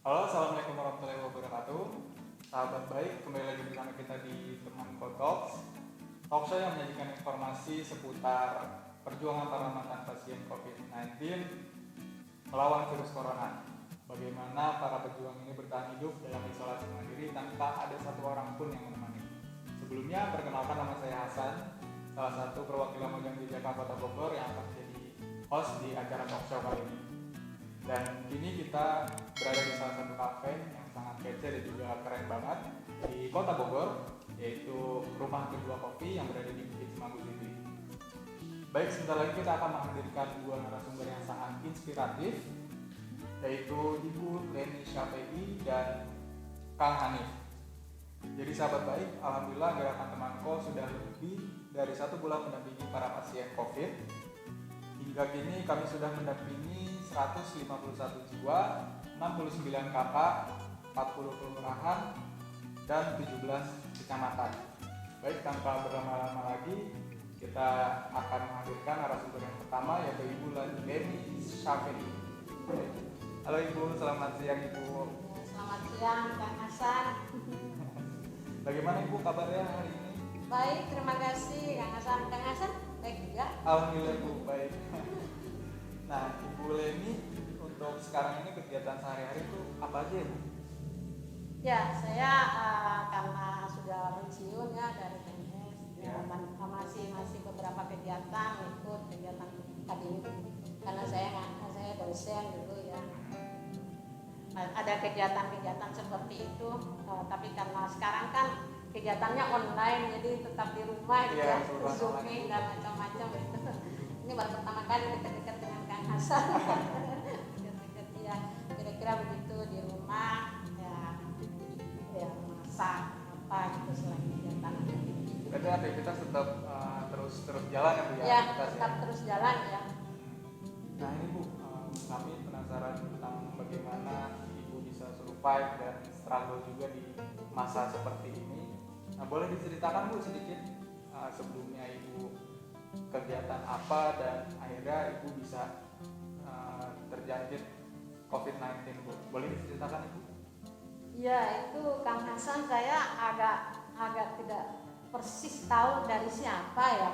Halo, assalamualaikum warahmatullahi wabarakatuh. Sahabat baik, kembali lagi bersama kita di Teman Talks, talkshow yang menyajikan informasi seputar perjuangan para mantan pasien COVID-19 melawan virus corona. Bagaimana para pejuang ini bertahan hidup dalam isolasi mandiri tanpa ada satu orang pun yang menemani. Sebelumnya, perkenalkan, nama saya Hasan, salah satu perwakilan Mojang Wijaka Kota Bogor yang akan menjadi host di acara talkshow kali ini. Dan kini kita berada di salah satu kafe yang sangat kece dan juga keren banget di Kota Bogor, yaitu Rumah Kedua Kopi yang berada di Bukit Semanggu City. Baik, sebentar lagi kita akan menghadirkan dua narasumber yang sangat inspiratif, yaitu Ibu Leni Syafei dan Kang Hanif. Jadi sahabat baik, alhamdulillah Gerakan Temanko sudah lebih dari 1 bulan mendampingi para pasien COVID. Hingga kini kami sudah mendampingi 151 jiwa, 69 kakak, 40 kelurahan, dan 17 kecamatan. Baik, tanpa berlama-lama lagi, kita akan menghadirkan narasumber yang pertama, yaitu Ibu Leni Syafei. Halo Ibu, selamat siang Ibu. Selamat siang Kang Hasan. Bagaimana Ibu kabarnya hari ini? Baik, terima kasih Kang Hasan. Kang Hasan baik juga? Alhamdulillah Ibu, baik. Nah, Ibu Leni, untuk sekarang ini kegiatan sehari-hari itu apa aja Ibu? Ya, saya karena sudah pensiun ya dari PNS, Ya. masih beberapa kegiatan ikut kegiatan akademik karena saya dosen dulu ya. Ada kegiatan-kegiatan seperti itu, tapi karena sekarang kan kegiatannya online, jadi tetap di rumah gitu Ya, ya, zooming dan macam-macam itu. Ini baru pertama kali dekat-dekat dengan Kang Hasan. Dekat-dekat ya, kira-kira begitu di rumah ya masak apa gitu selain kegiatan. Berarti aktivitas tetap terus jalan ya Bu ya? Ya, aktivitas, tetap terus jalan ya. Nah ini Bu, kami penasaran tentang bagaimana Ibu bisa survive dan struggle juga di masa seperti ini. Nah, boleh diceritakan Bu sedikit sebelumnya Ibu kegiatan apa dan akhirnya Ibu bisa terjangkit COVID-19 Bu. Boleh diceritakan Ibu? Ya, itu Kang Hasan saya agak tidak persis tahu dari siapa ya.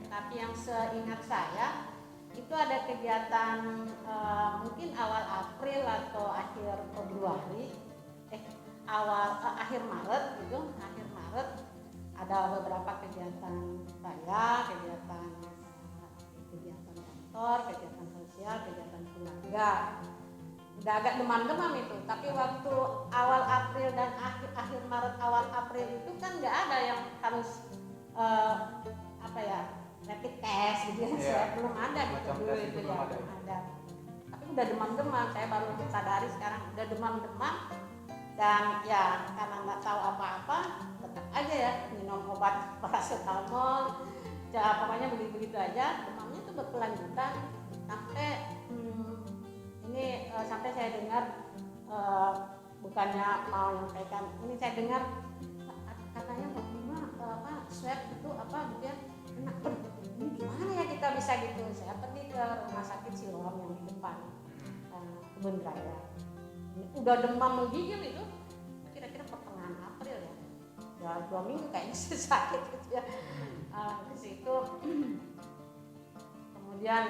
Tapi yang seingat saya itu ada kegiatan mungkin awal April atau akhir Februari, akhir Maret gitu, akhir Maret ada beberapa kegiatan saya, kegiatan kantor, kegiatan sosial, kegiatan keluarga. Udah agak demam-demam itu, tapi waktu awal April dan akhir Maret awal April itu kan nggak ada yang harus rapid test gitu ya. Saya belum ada gitu dulu itu ya, belum ada. Tapi udah demam-demam, saya baru sadari sekarang udah demam-demam dan ya karena nggak tahu apa-apa tetap aja ya minum obat paracetamol, ya pokoknya begitu aja, demamnya itu berkelanjutan sampai sampai saya dengar bukannya mau menyampaikan ini, saya dengar katanya swab itu apa gitu ya, ini gimana ya kita bisa gitu. Saya pergi ke rumah sakit Siloam yang di depan Kebun Raya. Udah demam menggigil itu kira-kira pertengahan April ya, udah 2 minggu kayaknya saya sakit gitu ya. Di situ kemudian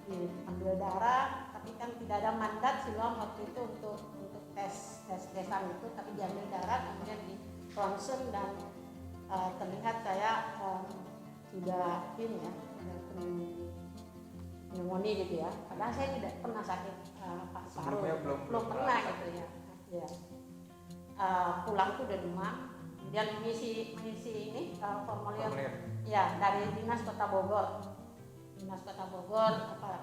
diambil darah, tapi kan tidak ada mandat Siloam waktu itu untuk tes-tesan itu, tapi diambil darah kemudian di ronsen dan terlihat saya sudah ini ya, pneumonia gitu ya. Padahal saya tidak pernah sakit paru, belum pernah gitu ya. Pulang tuh udah demam, kemudian mengisi ini formulir ya dari Dinas Kota Bogor,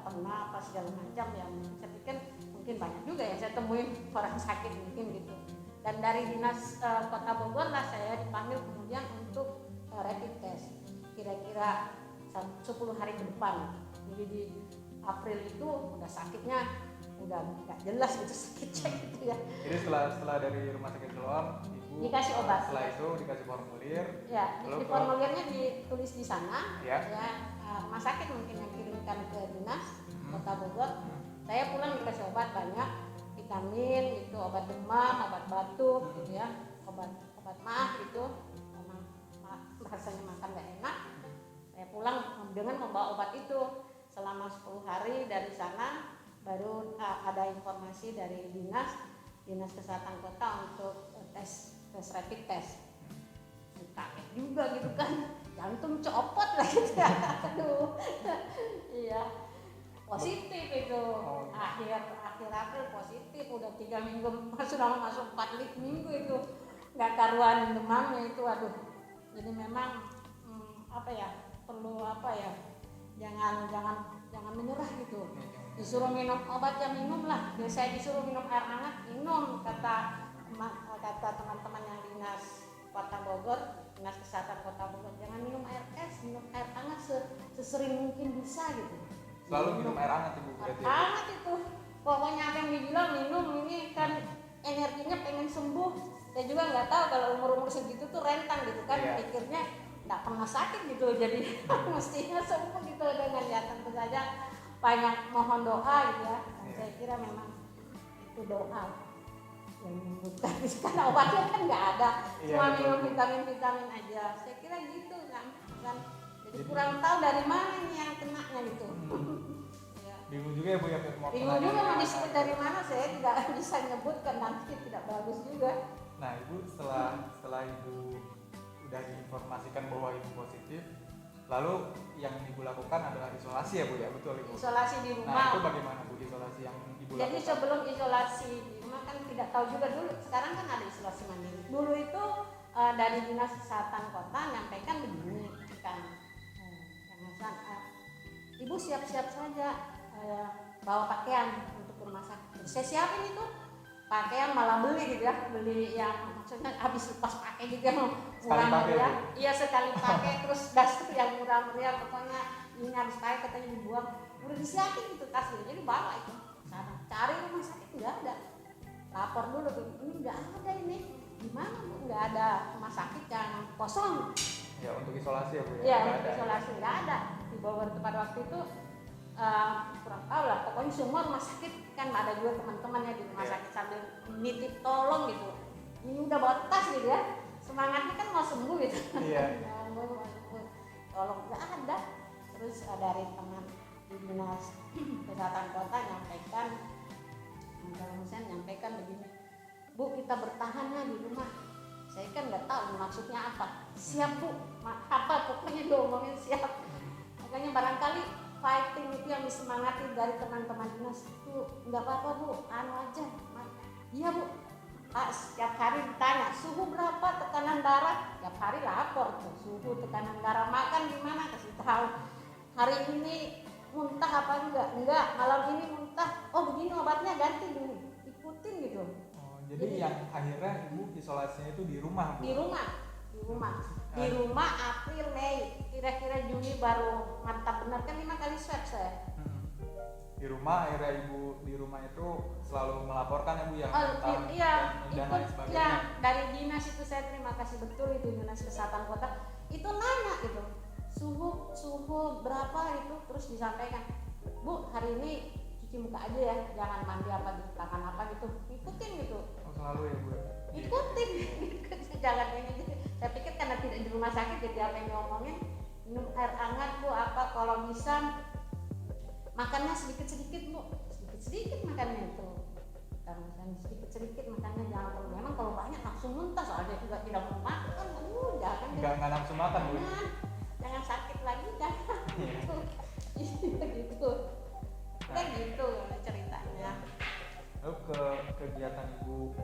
pernah apa segala macam yang saya pikir mungkin banyak juga yang saya temuin orang sakit mungkin gitu. Dan dari Dinas Kota Bogor lah saya dipanggil kemudian untuk rapid test kira-kira 10 hari ke depan. Jadi di April itu udah sakitnya udah nggak jelas gitu sakitnya gitu ya. Jadi setelah dari rumah sakit Siloam, Ibu dikasih obat. Setelah itu dikasih formulir. Ya, di formulirnya ditulis di sana. Ya. Rumah sakit mungkin yang kirimkan ke Dinas Kota Bogor. Saya pulang dikasih obat banyak. vitamin gitu, obat demam, obat batuk gitu ya, obat mah gitu, karena rasanya makan gak enak. Saya pulang dengan membawa obat itu selama 10 hari. Dari sana baru ada informasi dari dinas kesehatan kota untuk tes rapid test. Kaget juga gitu kan, jantung copot lah gitu ya. Aduh, iya positif itu. Akhir April positif, udah 3 minggu, sudah masuk 4 minggu itu nggak karuan demamnya itu. Aduh, jadi memang perlu jangan menyerah gitu. Disuruh minum obat ya minum lah. Saya disuruh minum air hangat, minum, kata teman-teman yang dinas Kota Bogor, dinas kesehatan Kota Bogor, jangan minum air es, minum air hangat sesering mungkin bisa gitu. Selalu minum air hangat Ibu berarti. Air hangat itu, pokoknya apa yang dibilang minum, ini kan energinya pengen sembuh. Saya juga nggak tahu kalau umur segitu tuh rentang gitu kan, pikirnya nggak pernah sakit gitu, jadi mestinya sembuh gitu dengan ya. Tentu saja banyak mohon doa gitu ya. Saya kira memang itu doa yang menyembuhkan, karena obatnya kan nggak ada, cuma minum vitamin aja. Saya kira gitu kan. Jadi kurang tahu dari mana nih yang kenanya gitu. Bingung juga ya Bu ya, bingung juga mau disebut dari mana, saya tidak bisa nyebutkan, nanti tidak bagus juga. Nah Ibu setelah Ibu udah diinformasikan bahwa Ibu positif, lalu yang Ibu lakukan adalah isolasi ya Bu ya, betul Ibu? Isolasi di rumah. Nah itu bagaimana Bu isolasi yang Ibu lakukan? Jadi sebelum isolasi di rumah kan tidak tahu juga dulu, sekarang kan ada isolasi mandiri. Dulu itu dari dinas kesehatan kota nyampaikan begini kan, Ibu siap-siap saja bawa pakaian untuk ke rumah sakit. Saya siapin itu pakaian, malah beli gitu ya, beli yang maksudnya habis lepas pakai gitu yang murah meriah. Iya sekali pakai, terus das yang murah meriah, pokoknya ini habis pakai katanya dibuang, udah disiapin gitu tasnya. Jadi bawa itu sana, cari rumah sakit nggak ada, lapor dulu ini nggak ada, ini gimana Bu, nggak ada rumah sakit yang kosong. Ya untuk isolasi ya Bu ya? Iya untuk isolasi nggak ada di Bogor pada waktu itu. Kurang tahu lah, pokoknya semua rumah sakit kan ada juga teman-temannya di rumah sakit sambil nitip tolong gitu. Ini udah bawa tas gitu ya, semangatnya kan mau sembuh gitu. Iya. Tolong nggak ada. Terus dari teman di dinas kesehatan kota nyampaikan begini, Bu kita bertahan ya di rumah. Saya kan nggak tahu maksudnya apa. Siap Bu, apa pokoknya diomongin siap. Makanya barangkali fighting itu yang disemangati dari teman-teman dinas itu, nggak apa-apa Bu, aja. Iya Bu, setiap hari ditanya suhu berapa, tekanan darah, tiap hari lapor tuh suhu, tekanan darah, makan gimana, kasih tahu. Hari ini muntah apa enggak, malam ini muntah, oh begini obatnya ganti dulu, ikutin gitu. Oh, jadi yang akhirnya Ibu isolasinya itu di rumah Bu? Di rumah April, Mei, kira-kira Juni baru mantap benar kan 5 kali swab saya. Di rumah akhirnya Ibu di rumah itu selalu melaporkan ya Bu yang dan lain sebagainya. Iya, dari dinas itu saya terima kasih betul itu dinas kesehatan kota itu nanya gitu suhu berapa itu, terus disampaikan Bu hari ini cuci muka aja ya, jangan mandi apa di tangan apa gitu, ikutin gitu. Oh selalu ya Bu? Ikutin jangan ini gitu. Saya pikir karena tidak di rumah sakit jadi apa yang diomongin, minum air hangat Bu, apa kalau bisa makannya sedikit-sedikit Bu, sedikit-sedikit makannya itu, dan sedikit-sedikit makannya, jangan terlalu, memang kalau banyak langsung muntah soalnya juga tidak mau makan, jangan nggak nafsu makan Bu? Jangan sakit lagi jangan gitu kayak gitu ceritanya. Lalu kegiatan Ibu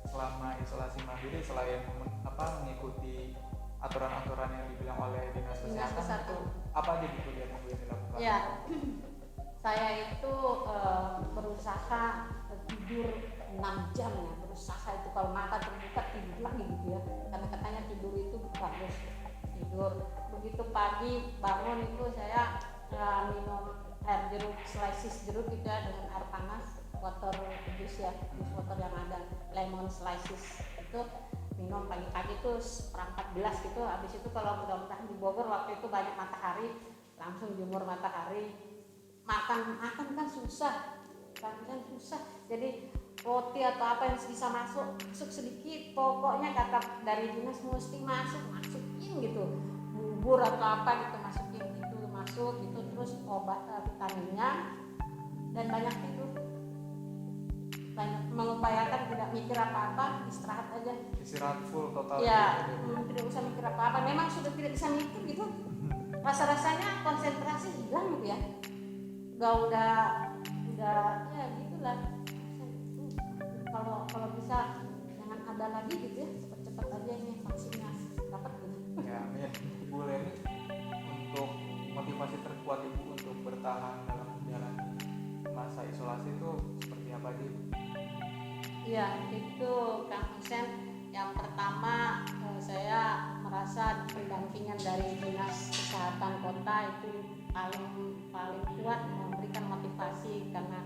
selama isolasi mandiri selain mengikuti aturan-aturan yang dibilang oleh dinas kesehatan itu apa aja gitu yang dilakukan? Ya, saya itu berusaha tidur 6 jam ya, berusaha itu kalau mata terbuka tidur lagi gitu ya, karena katanya tidur itu bagus, tidur begitu pagi bangun itu saya minum air jeruk, slices jeruk gitu ya dengan air panas, water jus ya, jus water yang ada lemon slices itu minum pagi-pagi tuh seperempat gelas gitu. Habis itu kalau mudah-mudahan di Bogor waktu itu banyak matahari, langsung jemur matahari. Makan kan susah, jadi roti atau apa yang bisa masuk sedikit, pokoknya kata dari dinas mesti masukin gitu, bubur atau apa gitu masukin gitu, masuk gitu, terus obat vitaminnya dan banyak tidur, banyak mengupayakan tidak mikir apa-apa, istirahat aja, istirahat full total ya gitu. tidak usah mikir apa-apa, memang sudah tidak bisa mikir gitu, rasa-rasanya konsentrasi hilang gitu ya, udah ya gitulah. Kalau bisa jangan ada lagi gitu ya, cepat-cepat aja ini vaksinnya dapat gitu. Ya, amin. Ibu Leni, untuk motivasi terkuat Ibu untuk bertahan dalam menjalani masa isolasi itu seperti apa aja Ibu? Iya, itu Kang Husen, yang pertama saya merasa pendampingan dari Dinas Kesehatan Kota itu paling kuat memberikan motivasi, karena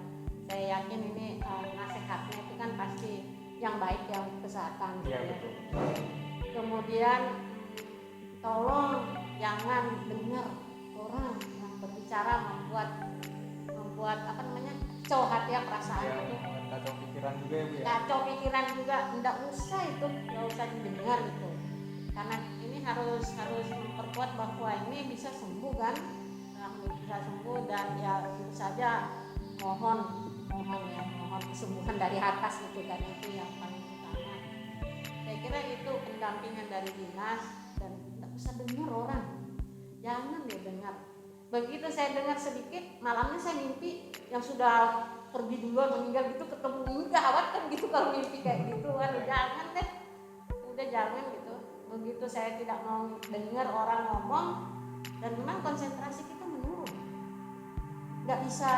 saya yakin ini nasihatnya itu kan pasti yang baik, yang kesehatan gitu Iya, ya. betul. Kemudian tolong jangan dengar orang yang berbicara membuat apa namanya, kacau hati ya, perasaan Ya, itu, kacau pikiran juga ya Bu ya. kacau pikiran juga, nggak usah itu, nggak usah didengar gitu, karena ini harus memperkuat bahwa ini bisa sembuh kan, bisa sembuh, dan ya tentu saja mohon kesembuhan dari atas gitu kan, itu yang paling utama. Saya kira itu pendampingan dari dinas, dan nggak usah dengar orang, jangan deh dengar. Begitu saya dengar sedikit, malamnya saya mimpi yang sudah pergi duluan meninggal gitu, ketemu ini gawat kan gitu kalau mimpi kayak gitu kan, jangan deh, udah jangan gitu. Begitu saya tidak mau dengar orang ngomong, dan memang konsentrasi kita menurun, nggak bisa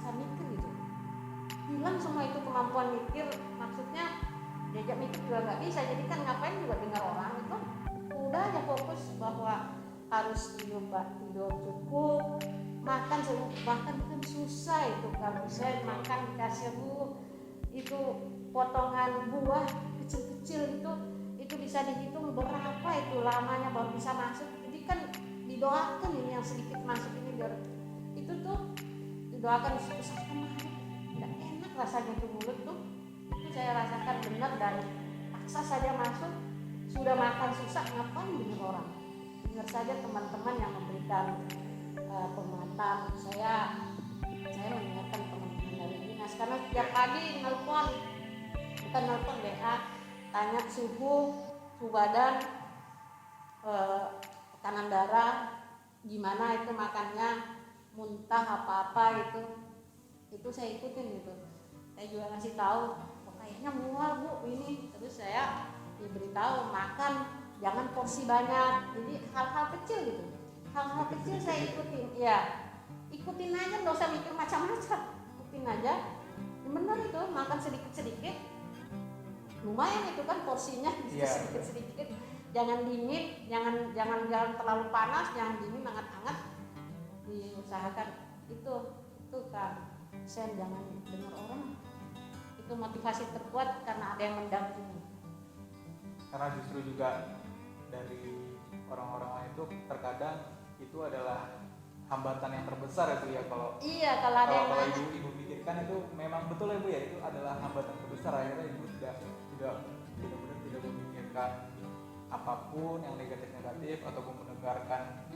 mikir gitu, hilang semua itu kemampuan mikir, maksudnya diajak mikir juga nggak bisa, jadi kan ngapain juga dengar orang itu, udah aja fokus bahwa harus tidur cukup, makan kan susah itu, kalau saya makan dikasih itu potongan buah kecil-kecil itu bisa dihitung berapa itu lamanya baru bisa masuk, jadi kan didoakan ini yang sedikit masuk ini biar itu tuh didoakan, usahakan masuk, nggak enak rasanya tuh mulut tuh, itu saya rasakan benar, dan paksa saja masuk, sudah makan susah, ngapain dengar orang, dengar saja teman-teman yang memberikan penguatan. Saya mendengarkan teman-teman dari dinas, karena setiap pagi nelpon WA, tanya suhu badan, tekanan darah gimana, itu makannya muntah apa itu saya ikutin gitu. Saya juga ngasih tahu, kayaknya mual Bu ini, terus saya diberitahu makan jangan porsi banyak, jadi hal-hal kecil gitu, hal-hal kecil saya ikutin, ya ikutin aja, nggak usah mikir macam-macam, ikutin aja, benar itu, makan sedikit-sedikit lumayan itu kan porsinya, sedikit-sedikit, jangan dingin, jangan terlalu panas, jangan dingin, hangat-hangat, diusahakan itu kan. Saya jangan dengar orang, itu motivasi terkuat karena ada yang mendampingi. Karena justru juga dari orang-orang lain itu terkadang itu adalah hambatan yang terbesar ya Bu ya, kalau ada yang kalau ibu pikirkan itu memang betul ya Bu ya, itu adalah hambatan terbesar, akhirnya ibu tidak benar-benar tidak memikirkan apapun yang negatif ataupun mendengarkan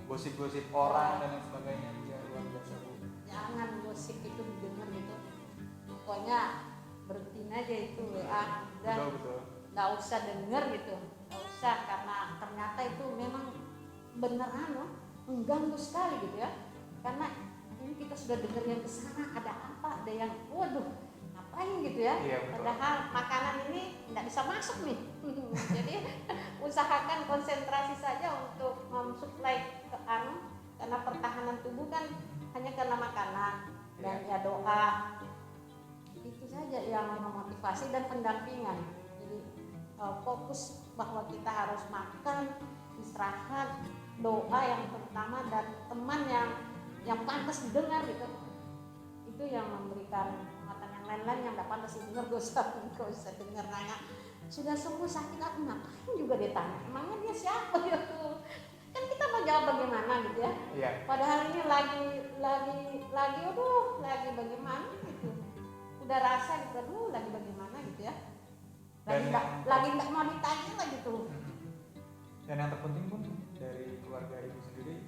gosip-gosip orang dan lain sebagainya. Ya luar biasa Bu. Jangan gosip itu didengar gitu, pokoknya berhentiin aja itu WA, udah Betul. nggak usah denger gitu, nggak usah, karena ternyata itu memang bener mengganggu sekali gitu ya, karena ini kita sudah dengar yang kesana ada apa, ada yang waduh ngapain gitu ya, Iya, padahal makanan ini nggak bisa masuk nih. Jadi usahakan konsentrasi saja untuk mensuplai ke karena pertahanan tubuh kan hanya karena makanan dan ya doa, itu saja yang memotivasi dan pendampingan. Jadi fokus bahwa kita harus makan, istirahat, doa yang pertama, dan teman yang pantas didengar gitu, itu yang memberikan penguatan. Yang lain-lain yang nggak pantas didengar gak usah dengar, nanya sudah sembuh sakit apa, ngapain juga dia tanya, emangnya dia siapa dia tuh, kan kita mau jawab bagaimana bagaimana gitu ya. Iya. Padahal ini lagi bagaimana gitu. Udah rasa gitu, lagi bagaimana gitu ya. Lagi nggak mau ditanya lagi tuh. Dan yang terpenting pun dari keluarga ibu sendiri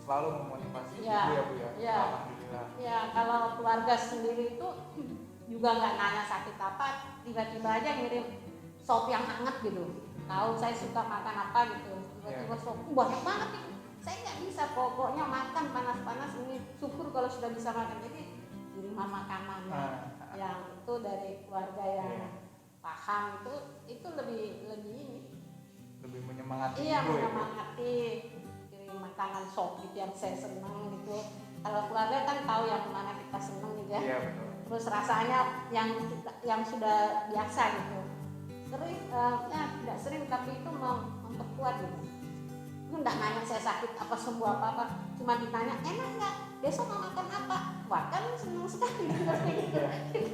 selalu memotivasi Ya, ibu ya Bu ya. ya. Alhamdulillah. Ya kalau keluarga sendiri itu juga nggak nanya sakit apa, tiba-tiba aja ngirim sop yang hangat gitu. Tahu saya suka makan apa gitu, tiba-tiba sop banyak banget nih. Saya nggak bisa, pokoknya makan panas-panas ini. Syukur kalau sudah bisa makan, jadi kiriman makanan yang itu dari keluarga yang paham itu lebih ini. Lebih menyemangati Iya, ibu ya. menyemangati. Kirim makanan sop gitu yang saya senang gitu. Kalau keluarga kan tahu yang mana kita senang gitu ya. Iya betul. Terus rasanya yang sudah biasa gitu. Sering tidak sering, tapi itu memperkuat gitu. Itu enggak nanya saya sakit apa sembuh apa, cuma ditanya enak nggak, besok mau makan apa, wah kan senang sekali gitu.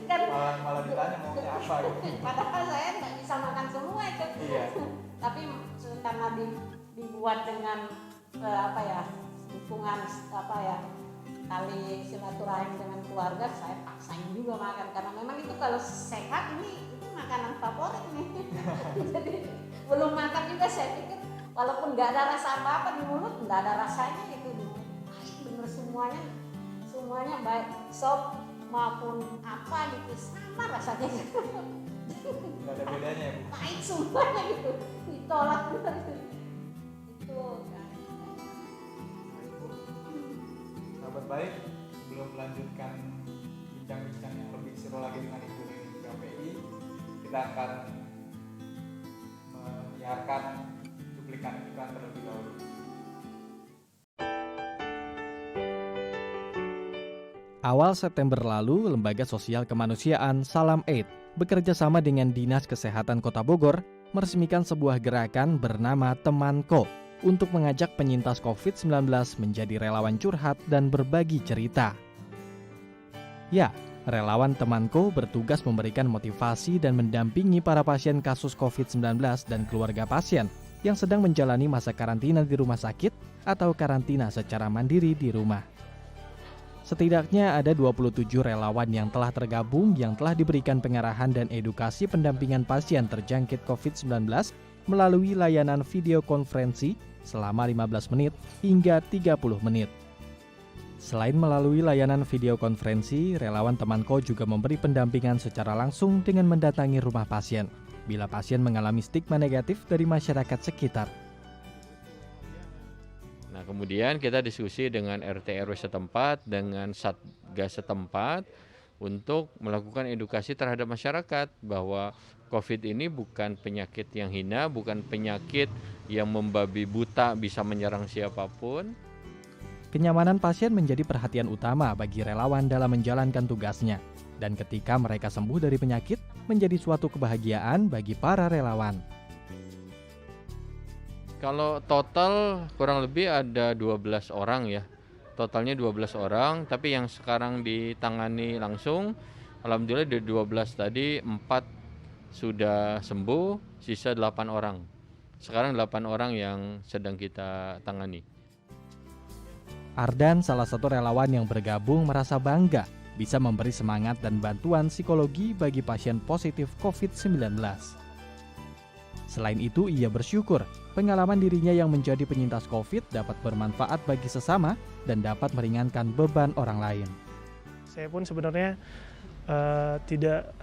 Kan Malah ditanya maunya apa gitu. padahal saya nggak bisa makan semua itu. Iya. Tapi karena dibuat dengan dukungan tali silaturahim dengan keluarga, saya paksain juga makan karena memang itu kalau sehat itu makanan favorit nih. Jadi belum makan juga saya pikir walaupun nggak ada rasa apa-apa di mulut, nggak ada rasanya itu di mulut. Baik bener semuanya baik sop maupun apa gitu sama rasanya gitu. Nggak ada bedanya ya Bu. Baik semuanya gitu, ditolak bener itu kan. Sahabat baik, sebelum melanjutkan bincang-bincang yang lebih seru lagi dengan Ibu Leni KPI, kita akan menyiarkan cuplikan iklan terlebih dahulu. Awal September lalu, Lembaga Sosial Kemanusiaan Salam Aid bekerja sama dengan Dinas Kesehatan Kota Bogor meresmikan sebuah gerakan bernama Temanko untuk mengajak penyintas COVID-19 menjadi relawan curhat dan berbagi cerita. Ya, relawan Temanko bertugas memberikan motivasi dan mendampingi para pasien kasus COVID-19 dan keluarga pasien yang sedang menjalani masa karantina di rumah sakit atau karantina secara mandiri di rumah. Setidaknya ada 27 relawan yang telah tergabung yang telah diberikan pengarahan dan edukasi pendampingan pasien terjangkit COVID-19 melalui layanan video konferensi selama 15 menit hingga 30 menit. Selain melalui layanan video konferensi, relawan Temanko juga memberi pendampingan secara langsung dengan mendatangi rumah pasien bila pasien mengalami stigma negatif dari masyarakat sekitar. Nah, kemudian kita diskusi dengan RT RW setempat, dengan Satgas setempat untuk melakukan edukasi terhadap masyarakat bahwa COVID ini bukan penyakit yang hina, bukan penyakit yang membabi buta bisa menyerang siapapun. Kenyamanan pasien menjadi perhatian utama bagi relawan dalam menjalankan tugasnya. Dan ketika mereka sembuh dari penyakit, menjadi suatu kebahagiaan bagi para relawan. Kalau total kurang lebih ada 12 orang ya. Totalnya 12 orang, tapi yang sekarang ditangani langsung, alhamdulillah dari 12 tadi 4 sudah sembuh, sisa 8 orang. Sekarang 8 orang yang sedang kita tangani. Ardan, salah satu relawan yang bergabung, merasa bangga bisa memberi semangat dan bantuan psikologi bagi pasien positif COVID-19. Selain itu, ia bersyukur pengalaman dirinya yang menjadi penyintas COVID dapat bermanfaat bagi sesama dan dapat meringankan beban orang lain. Saya pun sebenarnya tidak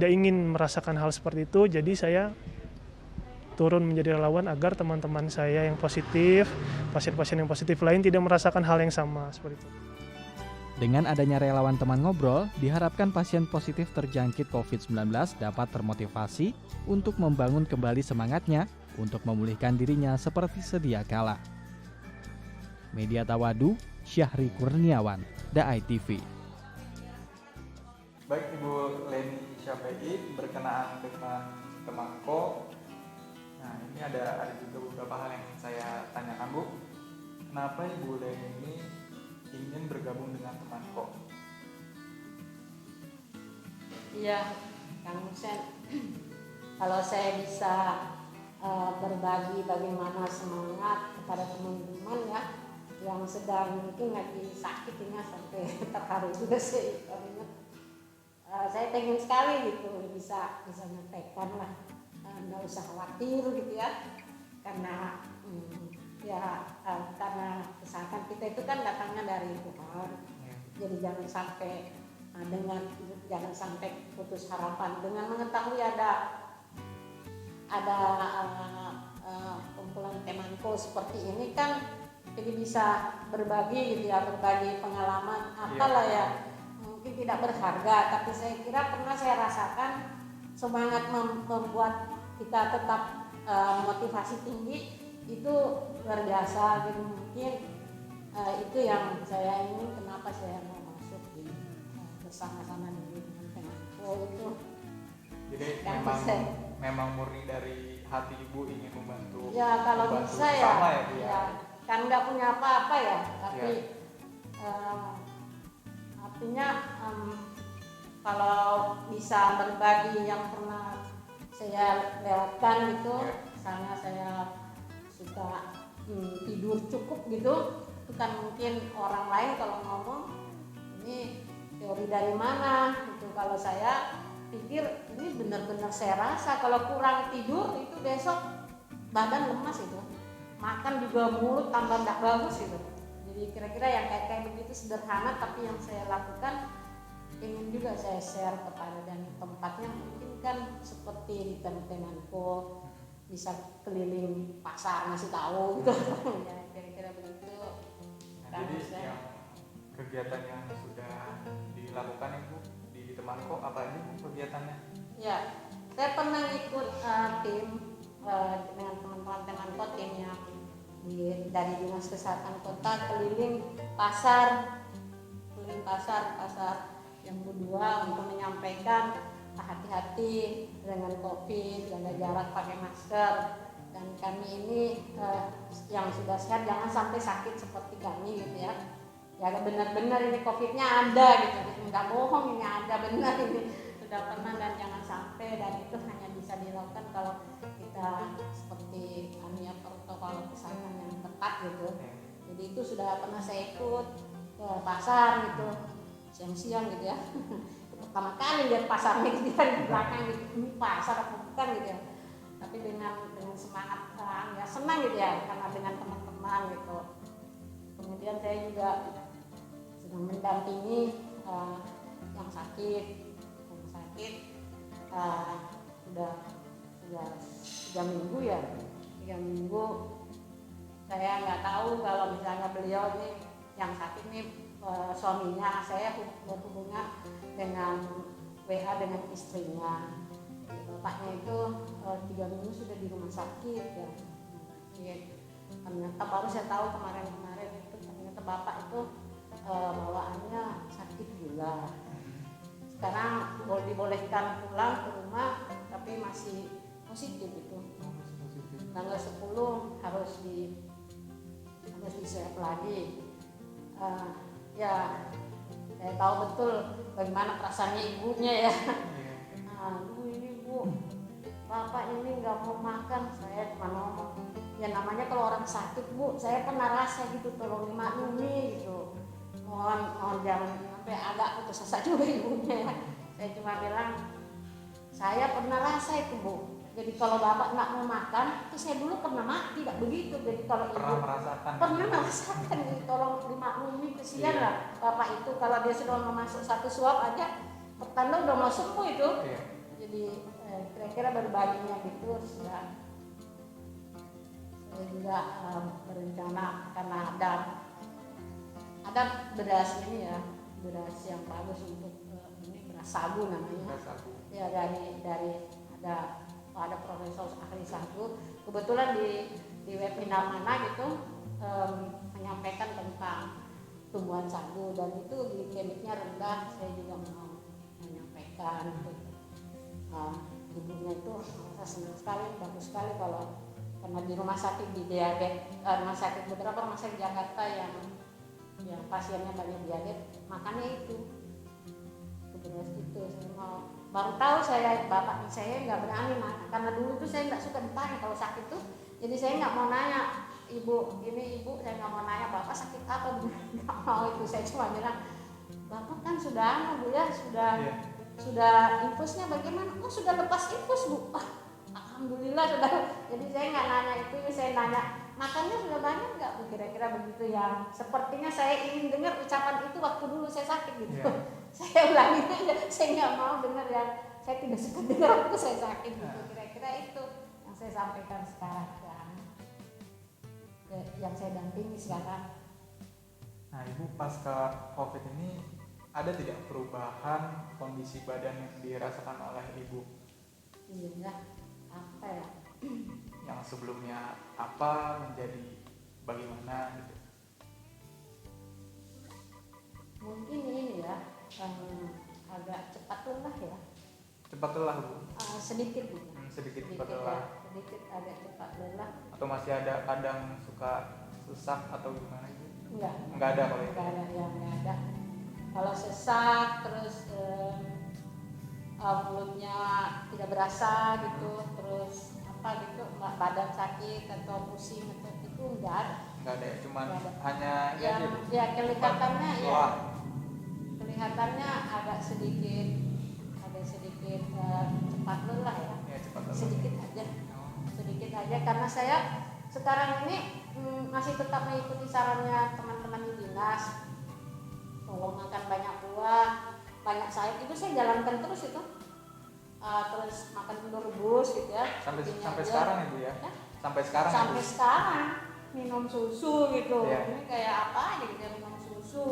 ingin merasakan hal seperti itu, jadi saya turun menjadi relawan agar teman-teman saya yang positif, pasien-pasien yang positif lain tidak merasakan hal yang sama seperti itu. Dengan adanya relawan teman ngobrol, diharapkan pasien positif terjangkit COVID-19 dapat termotivasi untuk membangun kembali semangatnya untuk memulihkan dirinya seperti sedia kala. Media Tawadu, Syahri Kurniawan, DAI TV. Baik Ibu Leni KPI, berkenaan dengan Temanko. Nah, ini ada juga beberapa hal yang ingin saya tanyakan Bu. Kenapa Ibu Leni ini ingin bergabung dengan Temanko? Iya, Kang Husen. Kalau saya bisa berbagi bagaimana semangat kepada teman-teman yang sedang mungkin lagi sakit ini sampai terharu juga sih kalau ingat. Saya pengen sekali gitu bisa menyampaikan lah, nggak usah khawatir gitu ya, karena karena kesehatan kita itu kan datangnya dari Tuhan. Jadi jangan sampai putus harapan dengan mengetahui ada kumpulan temanku seperti ini kan, jadi bisa berbagi gitu ya, berbagi pengalaman apalah ya, mungkin tidak berharga tapi saya kira pernah saya rasakan semangat membuat kita tetap motivasi tinggi itu luar biasa gitu. Mungkin itu yang saya ingin, kenapa saya mau masuk di bersama-sama dengan temanku itu. Jadi memang murni dari hati ibu ingin membantu. Ya kalau bisa ya, Bu, kan nggak punya apa-apa ya, tapi artinya kalau bisa berbagi yang pernah saya lewatkan gitu, misalnya saya suka tidur cukup gitu, itu kan mungkin orang lain kalau ngomong ini teori dari mana gitu. Kalau saya pikir ini benar-benar saya rasa kalau kurang tidur itu besok badan lemas itu, makan juga mulut tambah tidak bagus gitu. Jadi kira-kira yang kayak begitu sederhana tapi yang saya lakukan ingin juga saya share kepada, dan tempatnya mungkin kan seperti di teman-temanku bisa keliling pasar ngasih tahu gitu. Ya kira-kira begitu. Jadi yang kegiatan yang sudah dilakukan Ibu di temanku apa aja kegiatannya? Ya, saya pernah ikut tim dengan teman-teman temanku, tim yang dari Dinas Kesehatan Kota keliling pasar yang kedua untuk menyampaikan hati-hati dengan COVID, jaga jarak, pakai masker, dan kami ini yang sudah sehat jangan sampai sakit seperti kami gitu ya. Ya benar-benar ini COVID-nya ada gitu, nggak bohong, ini ada benar, ini sudah pernah, dan jangan sampai, dan itu hanya bisa dilakukan kalau kita seperti kami ya, protokol kesehatan yang ketat gitu. Jadi itu sudah pernah saya ikut ke pasar gitu, siang-siang gitu ya. Pertama kali lihat pasarnya gitu kan, di belakang gitu, ini pasar apa bukan gitu ya. Tapi dengan semangat ya senang gitu ya, karena dengan teman-teman gitu. Kemudian saya juga sedang mendampingi yang sakit sudah 3 minggu ya, 3 minggu. Saya nggak tahu kalau misalnya beliau ini yang sakit ini suaminya, saya berhubungan dengan WA dengan istrinya. Bapaknya itu 3 minggu sudah di rumah sakit ya. Ternyata baru saya tahu kemarin itu ternyata bapak itu bawaannya sakit gula. Sekarang dibolehkan pulang ke rumah tapi masih positif itu. Tanggal 10 harus di swab lagi. Ya saya tahu betul bagaimana perasaannya ibunya ya. Aduh ini Bu, bapak ini nggak mau makan. Saya cuma ngomong, ya namanya kalau orang sakit Bu, saya pernah rasa gitu, tolong dimaklumi gitu. Mohon jangan sampai agak putus asa juga ibunya ya. Saya cuma bilang, saya pernah rasa itu Bu. Jadi kalau bapak nggak mau makan, itu saya dulu pernah tidak begitu. Jadi kalau ibu pernah merasakan, jadi tolong dimaklumi, kesian lah bapak itu kalau dia sudah mau masuk 1 suap aja, pertanda udah mau sembuh itu. Jadi kira-kira berbaginya gitu. Saya juga berencana karena ada beras ini ya, beras yang bagus untuk ini beras sagu namanya. Ya dari ada profesor ahli sagu, kebetulan di webinar mana gitu menyampaikan tentang tumbuhan sagu, dan itu glikemiknya rendah. Saya juga mau menyampaikan ibunya itu merasa senang sekali, bagus sekali kalau karena di rumah sakit di diabetes, beberapa rumah sakit Jakarta yang pasiennya banyak diabetes, makannya itu beras itu. Saya baru tahu bapak saya nggak berani makan, karena dulu tuh saya nggak suka ditanya kalau sakit tuh, jadi saya nggak mau nanya ibu saya nggak mau nanya bapak sakit apa, nggak mau itu. Saya cuma bilang bapak kan sudah Bu ya, Iya. sudah infusnya bagaimana? Oh sudah lepas infus Bu. Alhamdulillah sudah. Jadi saya nggak nanya itu, saya nanya makannya sudah banyak nggak Bu, kira-kira begitu, yang sepertinya saya ingin dengar ucapan itu waktu dulu saya sakit gitu. Iya. Saya ulangi aja, saya nggak mau dengar yang saya tidak suka dengar waktu saya sakit gitu. Kira-kira itu yang saya sampaikan sekarang yang saya dampingi sekarang. Nah, Ibu pasca COVID ini ada tidak perubahan kondisi badan yang dirasakan oleh Ibu? Iya, apa ya? Yang sebelumnya apa menjadi bagaimana gitu? Mungkin ini ya, agak cepat lelah ya. Cepat lelah, Bu? Sedikit gitu. Sedikit cepat ya, lelah. sedikit agak cepat lelah. Atau masih ada kadang suka sesak atau gimana gitu? Enggak ada kalau itu? enggak ada. Kalau sesak terus mulutnya tidak berasa gitu, terus apa gitu, badan sakit atau pusing atau itu enggak ada. Enggak ada ya, cuman Nggak ada. hanya Yang aja, Bu? ya kelihatannya ya, Lelah. kelihatannya agak sedikit cepat lelah ya. Ya, cepat lelah. Sedikit aja karena saya sekarang ini masih tetap mengikuti sarannya teman-teman di dinas, tolong makan banyak buah, banyak sayur, itu saya jalankan terus itu. Terus makan telur rebus gitu ya. Sampai aja. sekarang Ibu ya? Ya? Sampai sekarang Sampai Ibu? sekarang minum susu gitu. Iya. Ini kayak apa aja gitu ya, minum susu.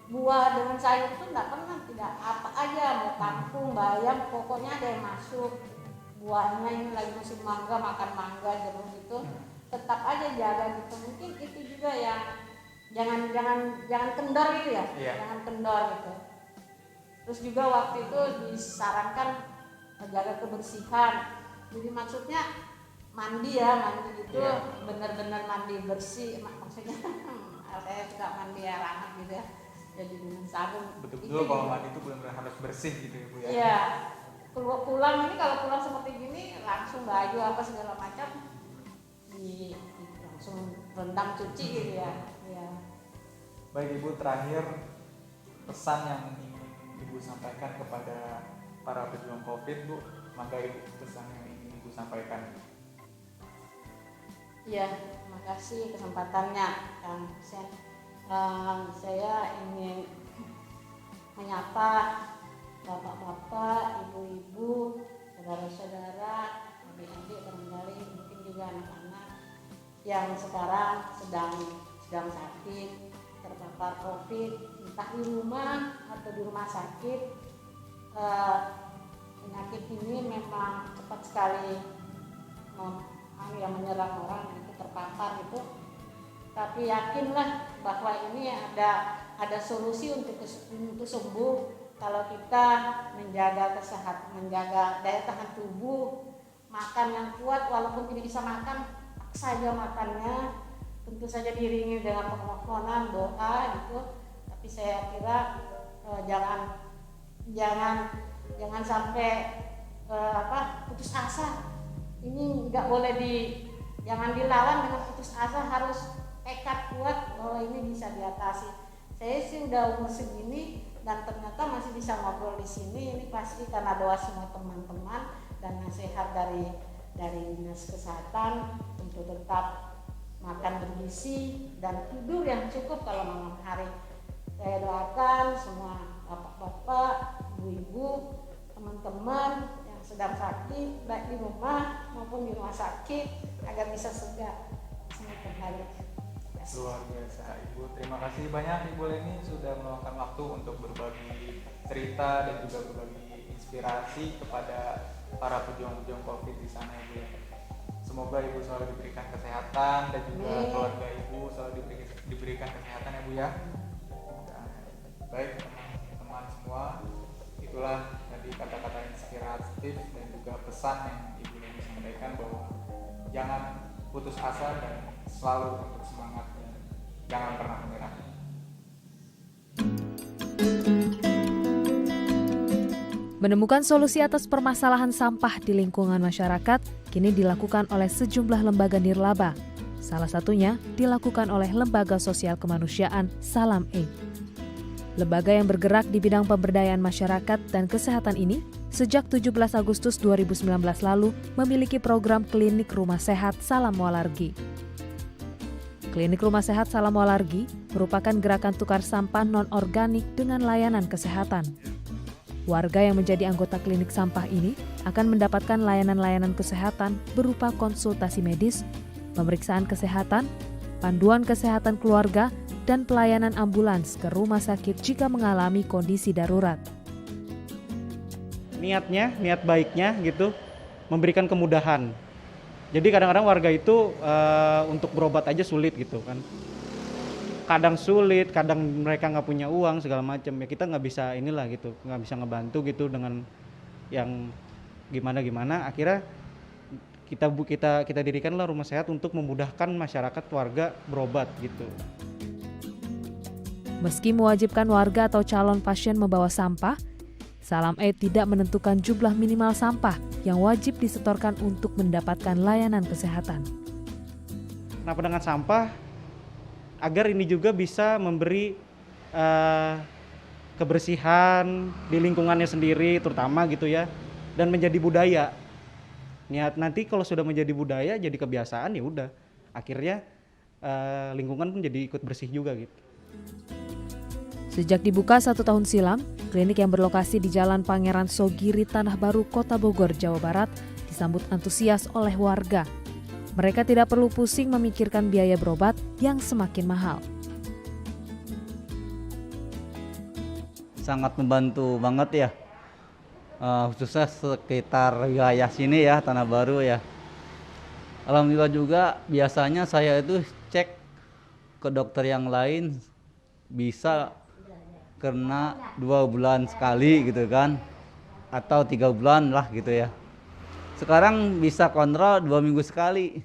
Buah dengan sayur itu enggak pernah, tidak apa aja, mau kangkung, bayam, pokoknya ada yang masuk. Buahnya ini lagi musim mangga, makan mangga jeruk gitu. Tetap aja jaga gitu. Mungkin itu juga yang jangan kendor gitu ya. Iya. Jangan kendor gitu. Terus juga waktu itu disarankan menjaga kebersihan. Jadi maksudnya mandi gitu, Iya. benar-benar mandi bersih. Maksudnya saya suka mandi air hangat gitu ya. Jadi dengan sabun. Betul-betul kalau mandi itu benar-benar harus bersih gitu ya, Bu ya? Iya. Pulang ini kalau pulang seperti gini langsung baju apa segala macam langsung rendam cuci gitu ya. Iya. Baik Ibu, terakhir pesan yang ingin Ibu sampaikan kepada para pejuang COVID, Bu. Maka Ibu, pesan yang ingin Ibu sampaikan. Iya, terima kasih kesempatannya Kang Sen. Saya ingin menyapa bapak-bapak, ibu-ibu, saudara-saudara, adik-adik, barangkali mungkin juga anak-anak yang sekarang sedang sakit, terpapar COVID, entah di rumah atau di rumah sakit. Penyakit ini memang cepat sekali yang menyerang orang itu, terpapar itu. Tapi yakinlah bahwa ini ada solusi untuk sembuh kalau kita menjaga kesehatan, menjaga daya tahan tubuh, makan yang kuat, walaupun tidak bisa makan, paksa saja makannya, tentu saja diiringi dengan permohonan, doa gitu. Tapi saya kira jangan sampai putus asa. Ini nggak boleh jangan dilawan dengan putus asa, harus tekad kuat bahwa ini bisa diatasi. Saya sih udah umur segini dan ternyata masih bisa ngobrol di sini. Ini pasti karena doa semua teman-teman dan nasihat dari Dinas Kesehatan untuk tetap makan bergizi dan tidur yang cukup kalau malam hari. Saya doakan semua bapak-bapak, ibu-ibu, teman-teman yang sedang sakit baik di rumah maupun di rumah sakit agar bisa segera sembuh kembali. Luar biasa Ibu, terima kasih banyak Ibu Leni sudah meluangkan waktu untuk berbagi cerita dan juga berbagi inspirasi kepada para pejuang-pejuang COVID di sana Ibu. Semoga Ibu selalu diberikan kesehatan dan juga keluarga Ibu selalu diberikan kesehatan ya Bu ya. Baik teman-teman semua, itulah tadi kata-kata inspiratif dan juga pesan yang Ibu Leni sampaikan bahwa jangan putus asa dan selalu untuk semangat. Jangan pernah menyerah. Menemukan solusi atas permasalahan sampah di lingkungan masyarakat kini dilakukan oleh sejumlah lembaga nirlaba. Salah satunya dilakukan oleh Lembaga Sosial Kemanusiaan Salam Aid. Lembaga yang bergerak di bidang pemberdayaan masyarakat dan kesehatan ini sejak 17 Agustus 2019 lalu memiliki program klinik rumah sehat Salam Walargi. Klinik rumah sehat Salam Walargi merupakan gerakan tukar sampah non-organik dengan layanan kesehatan. Warga yang menjadi anggota klinik sampah ini akan mendapatkan layanan-layanan kesehatan berupa konsultasi medis, pemeriksaan kesehatan, panduan kesehatan keluarga, dan pelayanan ambulans ke rumah sakit jika mengalami kondisi darurat. Niat baiknya gitu, memberikan kemudahan. Jadi kadang-kadang warga itu untuk berobat aja sulit gitu kan. Kadang sulit, kadang mereka nggak punya uang segala macam. Ya kita nggak bisa inilah gitu, nggak bisa ngebantu gitu dengan yang gimana. Akhirnya kita dirikanlah rumah sehat untuk memudahkan masyarakat warga berobat gitu. Meski mewajibkan warga atau calon pasien membawa sampah, Salam Aid tidak menentukan jumlah minimal sampah yang wajib disetorkan untuk mendapatkan layanan kesehatan. Kenapa dengan sampah? Agar ini juga bisa memberi kebersihan di lingkungannya sendiri terutama gitu ya, dan menjadi budaya. Nanti kalau sudah menjadi budaya, jadi kebiasaan ya udah. Akhirnya lingkungan pun jadi ikut bersih juga gitu. Sejak dibuka 1 tahun silam, klinik yang berlokasi di Jalan Pangeran Sogiri, Tanah Baru, Kota Bogor, Jawa Barat, disambut antusias oleh warga. Mereka tidak perlu pusing memikirkan biaya berobat yang semakin mahal. Sangat membantu banget ya, khususnya sekitar wilayah sini ya, Tanah Baru ya. Alhamdulillah juga biasanya saya itu cek ke dokter yang lain bisa kena 2 bulan sekali gitu kan, atau 3 bulan lah gitu ya. Sekarang bisa kontrol 2 minggu sekali.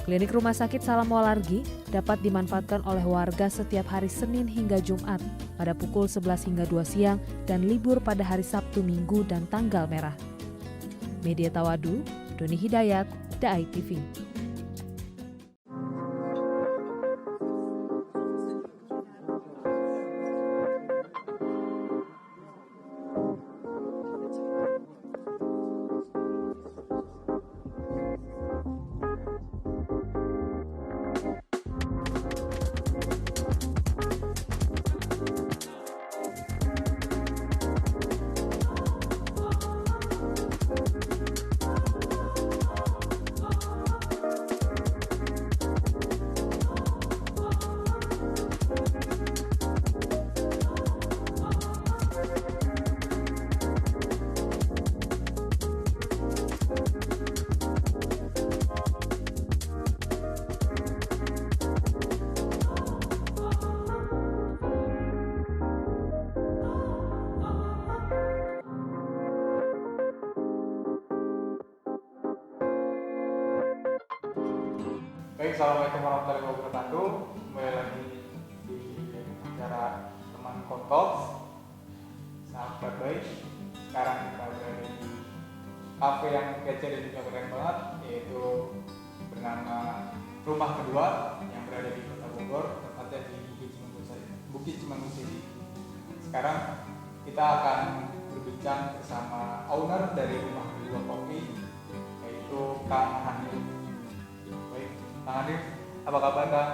Klinik Rumah Sakit Salam Walargi dapat dimanfaatkan oleh warga setiap hari Senin hingga Jumat pada pukul 11 hingga 2 siang dan libur pada hari Sabtu, Minggu, dan tanggal merah. Media Tawadu, Doni Hidayat, The ITV. Baik, assalamualaikum warahmatullahi wabarakatuh. Kembali lagi di acara teman Kotops, sahabat baik. Sekarang kita berada di kafe yang kece dan juga keren banget, yaitu bernama Rumah Kedua yang berada di Kota Bogor, tepatnya di Bukit Cimangun City. Sekarang kita akan berbincang bersama owner dari Rumah Kedua Kopi, yaitu Kang Hanif. Kang Hanif, apa kabar Kang?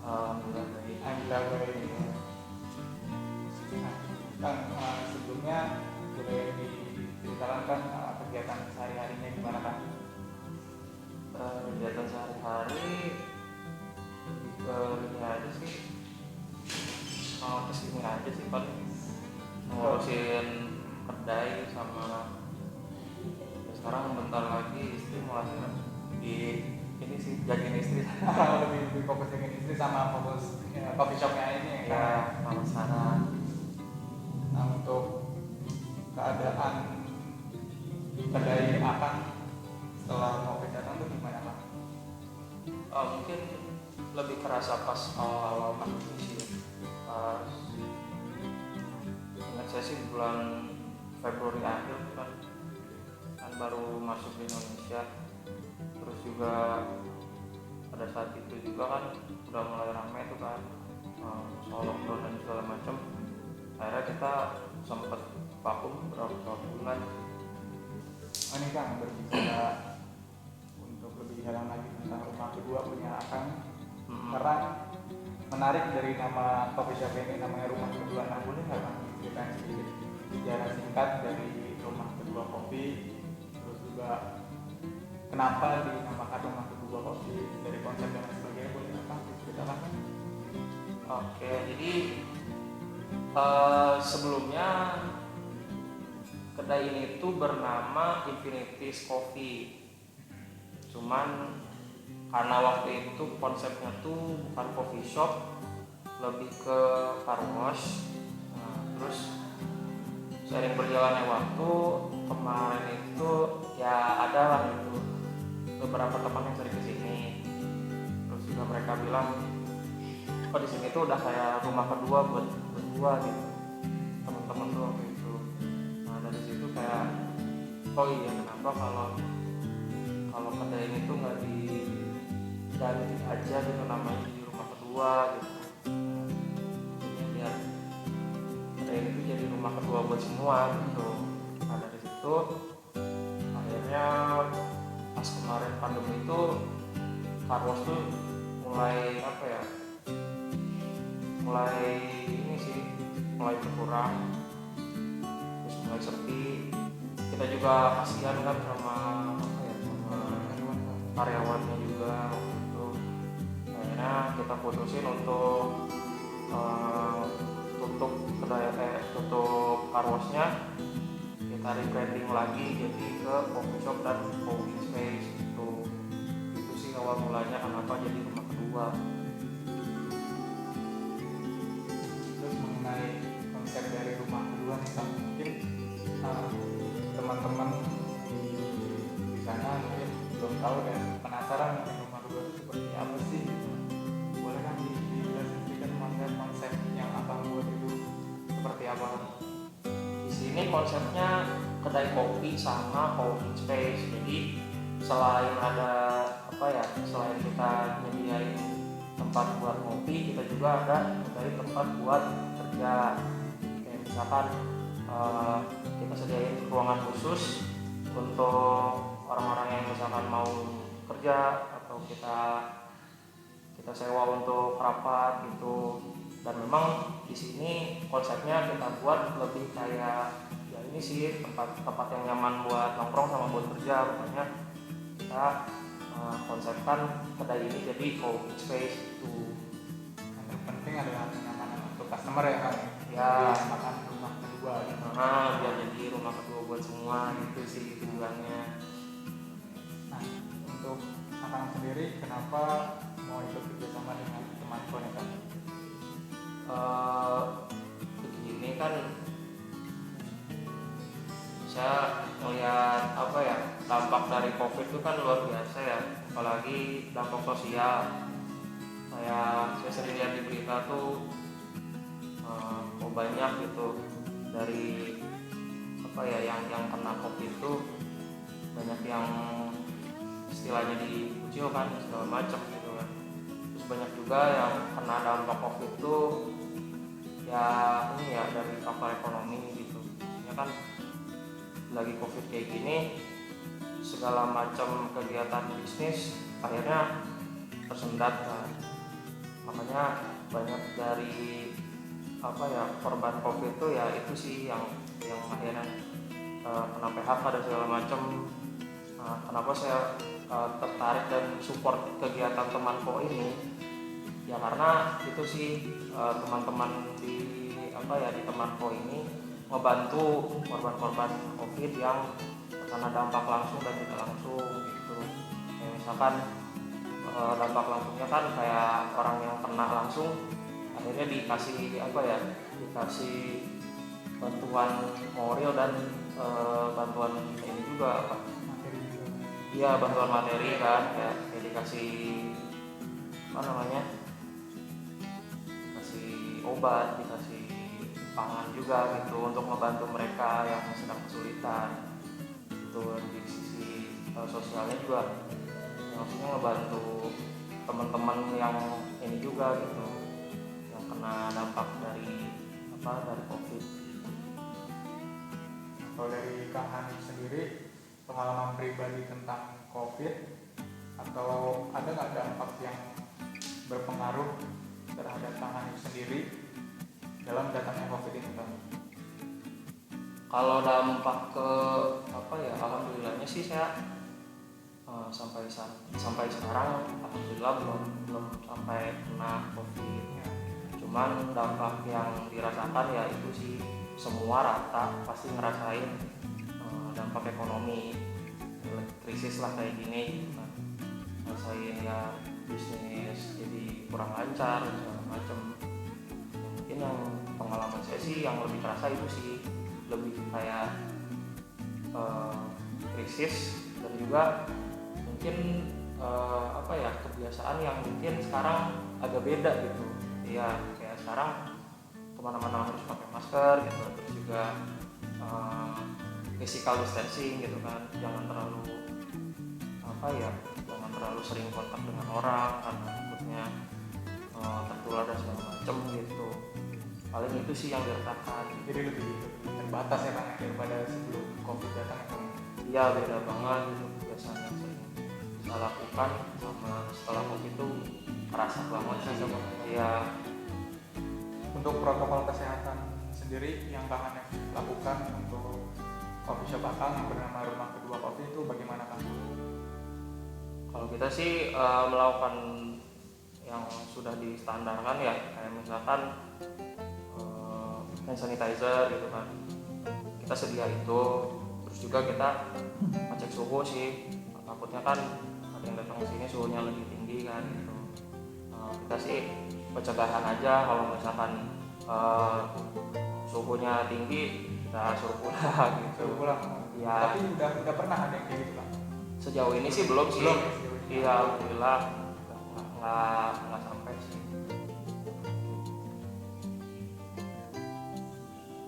Alhamdulillah baik. Alhamdulillah baik. Kang, sebelumnya boleh diceritakan kan kegiatan sehari-harinya gimana Kang? Kegiatan sehari-hari ke ini aja sih, kesini aja sih paling ngurusin kedai sama sekarang bentar lagi istri mau lahiran di ini sih jagain istri. lebih fokus dengan istri sama fokus coffee shopnya ini Ya sama sana. Nah, untuk keadaan kedai akan setelah COVID datang tuh gimana Kang? Mungkin lebih kerasa pas awal-awal pandemi sih. Pas ingat saya sih bulan Februari akhir kan baru masuk di Indonesia. Terus juga pada saat itu juga kan udah mulai ramai tuh kan soal lockdown dan segala macam. Akhirnya kita sempat vakum beberapa bulan. Ini Kang, berbicara untuk lebih dalam lagi tentang rumah kedua punya Akang, karena menarik dari nama coffee shop ini namanya rumah kedua. Nah, boleh nggak Kang ceritain sedikit sejarah singkat dari rumah kedua kopi, terus juga kenapa dinamakan rumah kedua kopi, dari konsep dan lain sebagainya, boleh nggak Kang diceritakan? Oke, jadi sebelumnya kedai ini tuh bernama Infinity's Coffee. Cuman karena waktu itu konsepnya tuh bukan coffee shop, lebih ke car wash. Nah, terus seiring berjalannya waktu, kemarin itu ya ada lah itu beberapa teman yang sering kesini. Terus juga mereka bilang, oh di sini tuh udah kayak rumah kedua buat gua gitu, teman-teman tuh waktu itu. Nah dari situ kayak, oh iya kenapa kalau kedai ini tuh nggak diganti aja gitu namanya di rumah kedua gitu. Jadi biar kedai ini tuh jadi rumah kedua buat semua gitu. Nah dari situ akhirnya pas kemarin pandemi itu car wash tuh mulai apa ya, mulai ini sih, mulai berkurang, terus mulai sepi. Kita juga kasihan kan sama apa ya, sama karyawannya juga waktu itu. Akhirnya kita putusin untuk tutup car wash-nya, kita rebranding lagi jadi ke coffee shop dan co-working space gitu. Itu sih awal mulanya kenapa jadi rumah kedua. Terus mengenai konsep dari rumah kedua nih Kang, mungkin teman-teman di sana mungkin belum tahu dan penasaran mungkin rumah kedua itu seperti apa sih? Boleh kan dijelasin konsep yang Abang buat itu seperti apa? Di sini konsepnya kedai kopi sama co-working space. Jadi selain ada apa ya, selain kita nyediain tempat buat ngopi, kita juga ada dari tempat buat kerja. Kayak misalkan kita sediain ruangan khusus untuk orang-orang yang misalkan mau kerja, atau kita sewa untuk rapat gitu. Dan memang di sini konsepnya kita buat lebih kayak ya ini sih, tempat yang nyaman buat nongkrong sama buat kerja. Makanya kita konsepkan kedai ini jadi co-working space itu. Yang terpenting adalah kenyamanan untuk customer ya Kang. Ya, makan rumah kedua gitu. Biar jadi rumah kedua buat semua gitu sih tujuannya. Nah, untuk Akang sendiri kenapa mau ikut kerjasama dengan temanku nih Kang? Begini kan, saya melihat apa ya, dampak dari COVID itu kan luar biasa ya, apalagi dampak sosial. Saya sering lihat di berita tuh banyak gitu dari apa ya, yang kena COVID itu banyak yang istilahnya dikucilkan segala macam gitu kan. Terus banyak juga yang kena dampak COVID itu ya ini ya, dari faktor ekonomi gitu. Ya kan lagi COVID kayak gini, segala macam kegiatan bisnis akhirnya tersendat kan. Makanya banyak dari apa ya, korban COVID itu ya itu sih yang akhirnya kena PHK dan segala macam. Kenapa saya tertarik dan support kegiatan temanku ini? Ya karena itu sih, teman-teman di apa ya, di temanku ini membantu korban-korban COVID yang terkena dampak langsung dan tidak langsung gitu. Ya, misalkan dampak langsungnya kan kayak orang yang kena langsung akhirnya dikasih apa ya, dikasih bantuan moral dan bantuan ini juga apa? Iya, bantuan materi kan, kayak dikasih apa namanya, dikasih obat, dikasih pangan juga gitu untuk membantu mereka yang sedang kesulitan. Itu di sisi sosialnya juga, maksudnya ngebantu teman-teman yang ini juga gitu, yang kena dampak dari COVID. Kalau dari Kang Hanif sendiri, pengalaman pribadi tentang COVID atau ada nggak dampak yang berpengaruh terhadap Kang Hanif sendiri dalam datangnya COVID ini, Kang? Kalau dampak ke alhamdulillahnya sih saya sampai sekarang alhamdulillah belum sampai kena COVID. Cuman dampak yang dirasakan ya itu sih semua rata pasti ngerasain dampak ekonomi, krisis lah kayak gini gitu kan. Ngerasain ya bisnis jadi kurang lancar segala macem. Mungkin yang pengalaman saya sih yang lebih terasa itu sih lebih kayak krisis, dan juga mungkin kebiasaan yang mungkin sekarang agak beda gitu ya, kayak sekarang kemana-mana harus pakai masker gitu, terus juga physical distancing gitu kan, jangan terlalu sering kontak dengan orang karena takutnya tertular dan segala macem gitu. Paling itu sih yang dirasakan. Jadi lebih terbatas ya Kang daripada sebelum COVID datang ya Kang? Iya, beda banget gitu biasanya sering bisa lakukan sama setelah COVID itu terasa banget sih. Iya. Untuk protokol kesehatan sendiri yang Kang Hanif lakukan untuk coffee shop Akang yang bernama Rumah Kedua Kopi itu bagaimana Kang? Kalau kita sih melakukan yang sudah distandarkan ya, kayak misalkan hand sanitizer gitu kan, kita sedia itu. Terus juga kita ngecek suhu sih, takutnya kan ada yang datang ke sini suhunya lebih tinggi kan gitu. Kita sih pencegahan aja, kalau misalkan suhunya tinggi kita suruh pulang gitu. Suruh pulang? Ya. Tapi udah pernah ada yang kayak gitu Kang? Sejauh ini sih belum sih. Belum ya sejauh ini? Iya, alhamdulillah nggak sampai sih.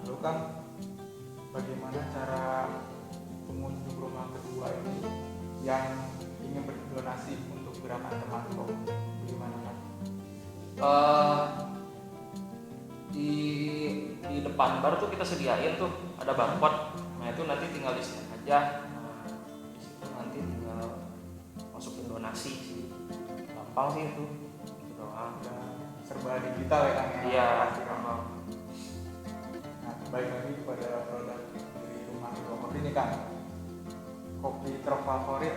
Lalu Kang, bagaimana cara pengunjung Rumah Kedua ini yang ingin berdonasi untuk gerakan Temanko? Bagaimana Kang? Di depan bar tuh kita sediain tuh ada barcode. Nah itu nanti tinggal di-scan aja. Nah, di situ nanti tinggal masukin donasi sih. Gampang sih itu. Gitu doang. Serba digital ya Kang? Iya. Nah, balik lagi kepada produk dari Rumah Kedua Kopi ini Kang. Kopi terfavorit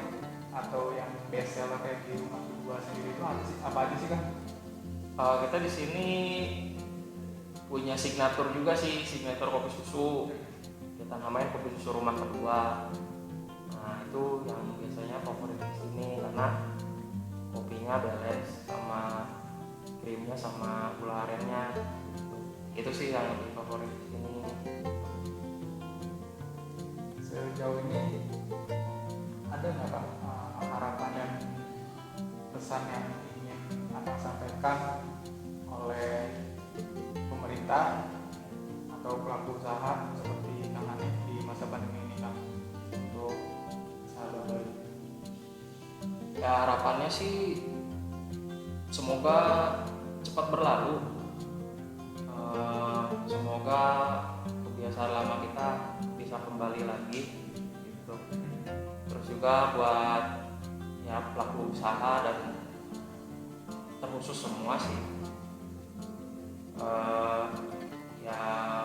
atau yang best seller kayak di Rumah Kedua sendiri itu apa aja sih Kang? Kita di sini punya signatur juga sih, signatur kopi susu. Kita namain kopi susu Rumah Kedua. Nah itu yang biasanya favorit di sini karena kopinya balance sama krimnya sama gula arennya. Itu sih yang lebih favorit di sini. Sejauh ini ada nggak Kang harapan dan pesan yang ingin Akang sampaikan oleh pemerintah atau pelaku usaha seperti Kang Hanif di masa pandemi ini Kang untuk sahabat Bali? Ya harapannya sih semoga cepat berlalu. Semoga kebiasaan lama kita bisa kembali lagi gitu. Terus juga buat ya pelaku usaha dan terkhusus semua sih. Ya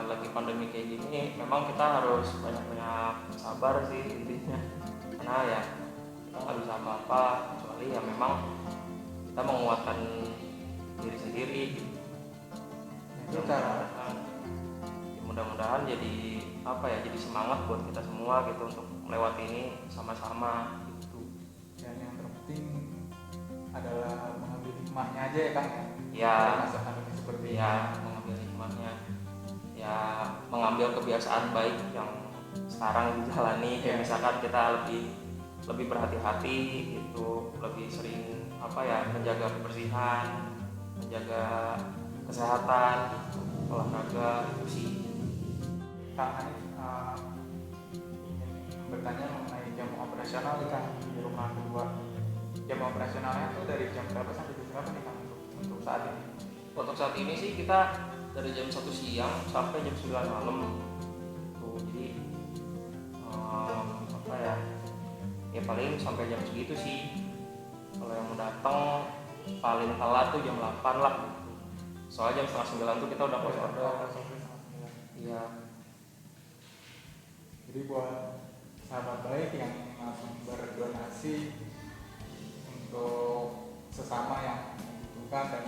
lagi pandemi kayak gini memang kita harus banyak-banyak sabar sih intinya, karena ya kita nggak bisa apa-apa kecuali ya memang kita menguatkan diri sendiri gitu. Mudah-mudahan jadi jadi semangat buat kita semua gitu untuk melewati ini sama-sama gitu. Dan yang terpenting adalah mengambil hikmahnya aja ya Kang ya. Masa pandemi seperti ini. Ya mengambil hikmahnya, ya mengambil kebiasaan baik yang sekarang dijalani. Kayak misalkan kita lebih berhati-hati gitu, lebih sering menjaga kebersihan, menjaga kesehatan, olahraga itu sih. Kang Hanif ingin bertanya mengenai jam operasional nih Kang di Rumah Kedua. jam operasionalnya tuh dari jam berapa sampai jam berapa nih Kang untuk saat ini? Untuk saat ini sih kita dari jam 1 siang sampai jam 9 malam tuh, jadi apa ya, ya paling sampai jam segitu sih. Kalau yang mau datang paling telat tuh jam 8 lah, soalnya jam setengah 9 tuh kita udah close order. Iya. Jadi buat sahabat baik yang langsung berdonasi untuk sesama yang membutuhkan dan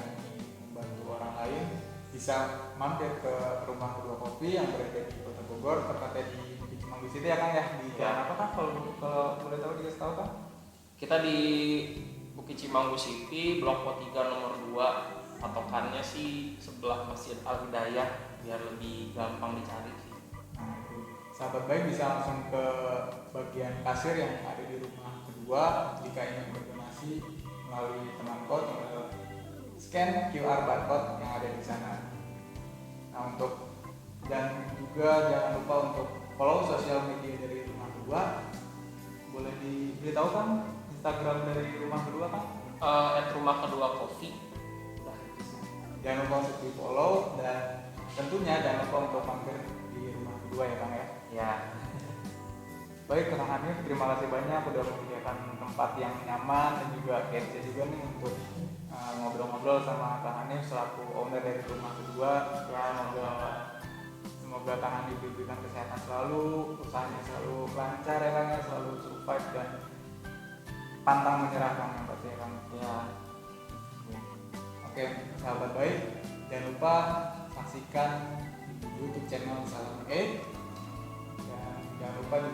membantu orang lain, bisa mampir ke rumah kedua kopi yang berada di Kota Bogor, tepatnya di Bukit Cimanggu City ya Kang ya. Di jalan apa Kang kalau boleh tahu dikasih tahu Kang? Kita di Bukit Cimanggu City, Blok Po 3 nomor 2. Patokannya sih sebelah Masjid Al Hidayah biar lebih gampang dicari sih. Nah, itu. Sahabat baik bisa langsung ke bagian kasir yang ada di rumah kedua jika ingin berdonasi melalui Temanko, tinggal scan QR barcode yang ada di sana. Nah, dan juga jangan lupa untuk follow sosial media dari rumah kedua. Boleh diberitahu kan Instagram dari rumah kedua Kang? @rumah kedua coffee. Udah, itu sih. Jangan lupa untuk di follow dan tentunya jangan lupa untuk mampir di rumah kedua ya Kang ya. Ya. Baik Kang Hanif, terima kasih banyak udah menyediakan tempat yang nyaman dan juga kece juga nih untuk ngobrol-ngobrol sama Kang Hanif selaku owner dari rumah kedua. Ya, semoga Kang Hanif diberikan kesehatan selalu, usahanya selalu lancar ya Kang ya, selalu survive dan pantang menyerah Kang yang pasti ya Kang. Ya. Oke, sahabat baik, jangan lupa saksikan YouTube channel Salam 8 dan jangan lupa juga